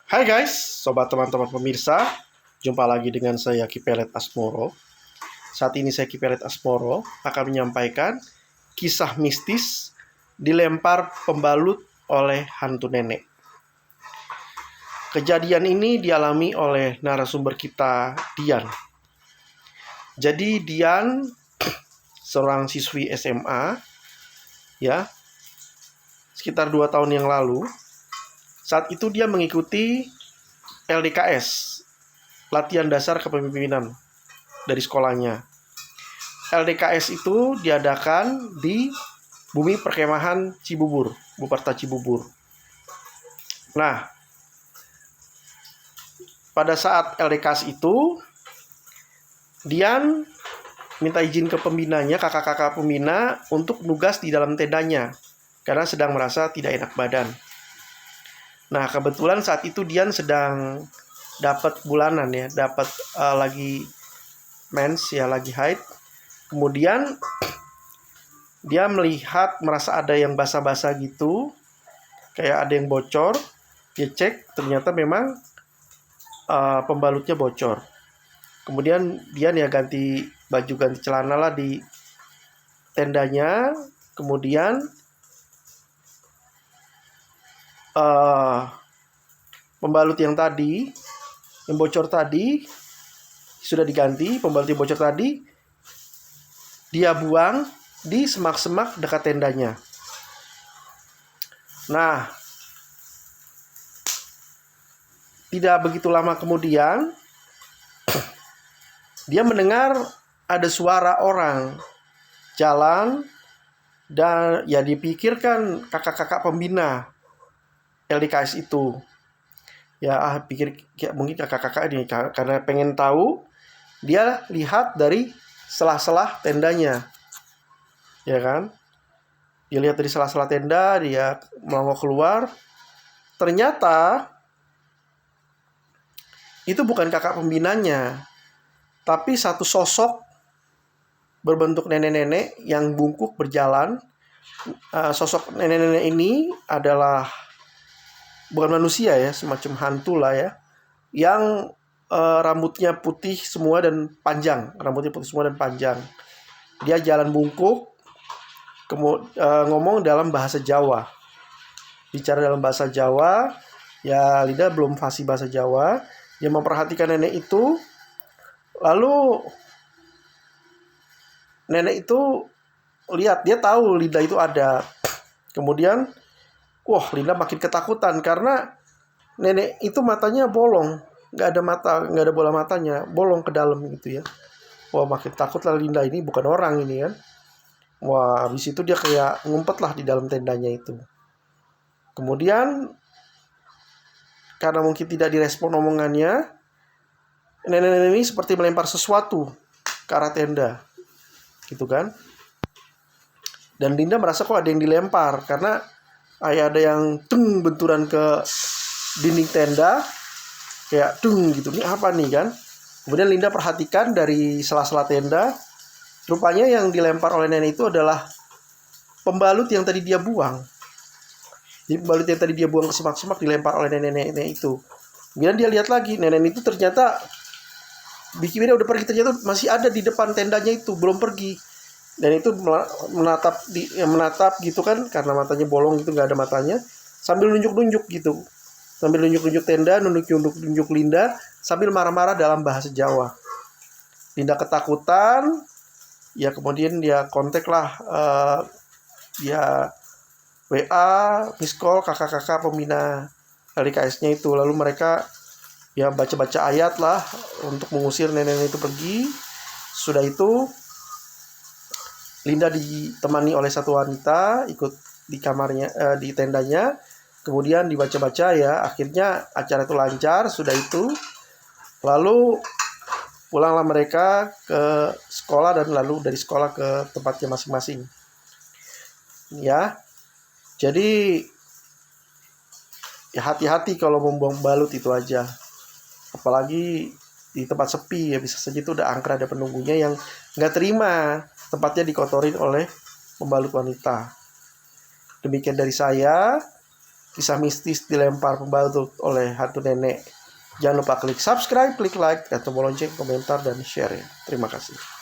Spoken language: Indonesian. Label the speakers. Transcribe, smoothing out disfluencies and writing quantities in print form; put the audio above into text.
Speaker 1: Hai guys, sobat teman-teman pemirsa. Jumpa lagi dengan saya Kipelet Asmoro. Saat ini saya Kipelet Asmoro akan menyampaikan kisah mistis dilempar pembalut oleh hantu nenek. Kejadian ini dialami oleh narasumber kita, Dian. Jadi Dian seorang siswi SMA ya, sekitar 2 tahun yang lalu. Saat itu dia mengikuti LDKS, latihan dasar kepemimpinan dari sekolahnya. LDKS itu diadakan di Bumi Perkemahan Cibubur, Buperta Cibubur. Nah, pada saat LDKS itu, Dian minta izin ke pembinanya, kakak-kakak pembina, untuk nugas di dalam tendanya karena sedang merasa tidak enak badan. Nah, kebetulan saat itu Dian sedang dapat bulanan ya, dapat lagi mens ya, lagi haid. Kemudian dia melihat, merasa ada yang basah-basah gitu, kayak ada yang bocor. Dia cek, ternyata memang pembalutnya bocor. Kemudian Dian ya ganti baju, ganti celana lah di tendanya. Kemudian pembalut yang tadi, yang bocor tadi, sudah diganti. Pembalut yang bocor tadi dia buang di semak-semak dekat tendanya. Nah, tidak begitu lama kemudian dia mendengar ada suara orang jalan, dan ya dipikirkan kakak-kakak pembina LDKS itu. Ya pikir ya, mungkin kakak-kakak ini karena pengen tahu, dia lihat dari selah-selah tendanya. Ya kan? Dia lihat dari selah-selah tenda, dia mau keluar. Ternyata itu bukan kakak pembinanya, tapi satu sosok berbentuk nenek-nenek yang bungkuk berjalan. Sosok nenek-nenek ini adalah bukan manusia ya, semacam hantu lah ya, yang rambutnya putih semua dan panjang. Dia jalan bungkuk, ngomong dalam bahasa Jawa, bicara dalam bahasa Jawa. Ya Lida belum fasih bahasa Jawa. Dia memperhatikan nenek itu, lalu nenek itu lihat, dia tahu Linda itu ada. Kemudian Linda makin ketakutan karena nenek itu matanya bolong, nggak ada mata, nggak ada bola matanya, bolong ke dalam gitu ya. Makin takut lah Linda, ini bukan orang ini kan. Habis itu dia kayak ngumpet lah di dalam tendanya itu. Kemudian karena mungkin tidak direspon omongannya, nenek-nenek ini seperti melempar sesuatu ke arah tenda, gitu kan. Dan Linda merasa kok ada yang dilempar, karena ada yang benturan ke dinding tenda, kayak gitu. Ini apa nih kan? Kemudian Linda perhatikan dari sela-sela tenda, rupanya yang dilempar oleh nenek itu adalah pembalut yang tadi dia buang. Jadi pembalut yang tadi dia buang ke semak-semak dilempar oleh nenek-nenek itu. Kemudian dia lihat lagi, nenek itu ternyata bikinnya udah pergi, ternyata masih ada di depan tendanya itu, belum pergi. Dan itu menatap gitu kan, karena matanya bolong gitu, nggak ada matanya, sambil nunjuk-nunjuk gitu, sambil nunjuk-nunjuk tenda, nunjuk Linda, sambil marah-marah dalam bahasa Jawa. Linda ketakutan, ya kemudian dia kontak lah, dia WA, miss call kakak-kakak pembina LDKS-nya itu. Lalu mereka ya baca-baca ayat lah untuk mengusir nenek itu pergi. Sudah itu Linda ditemani oleh satu wanita, ikut di kamarnya, di tendanya. Kemudian dibaca-baca ya, akhirnya acara itu lancar. Sudah itu lalu pulanglah mereka ke sekolah, dan lalu dari sekolah ke tempatnya masing-masing. Ya, jadi ya hati-hati kalau membuang balut itu aja. Apalagi di tempat sepi ya, bisa saja itu udah angker ada penunggunya yang nggak terima tempatnya dikotorin oleh pembalut wanita. Demikian dari saya. kisah mistis dilempar pembalut oleh hantu nenek. Jangan lupa klik subscribe, klik like, dan tombol lonceng, komentar, dan share ya. Terima kasih.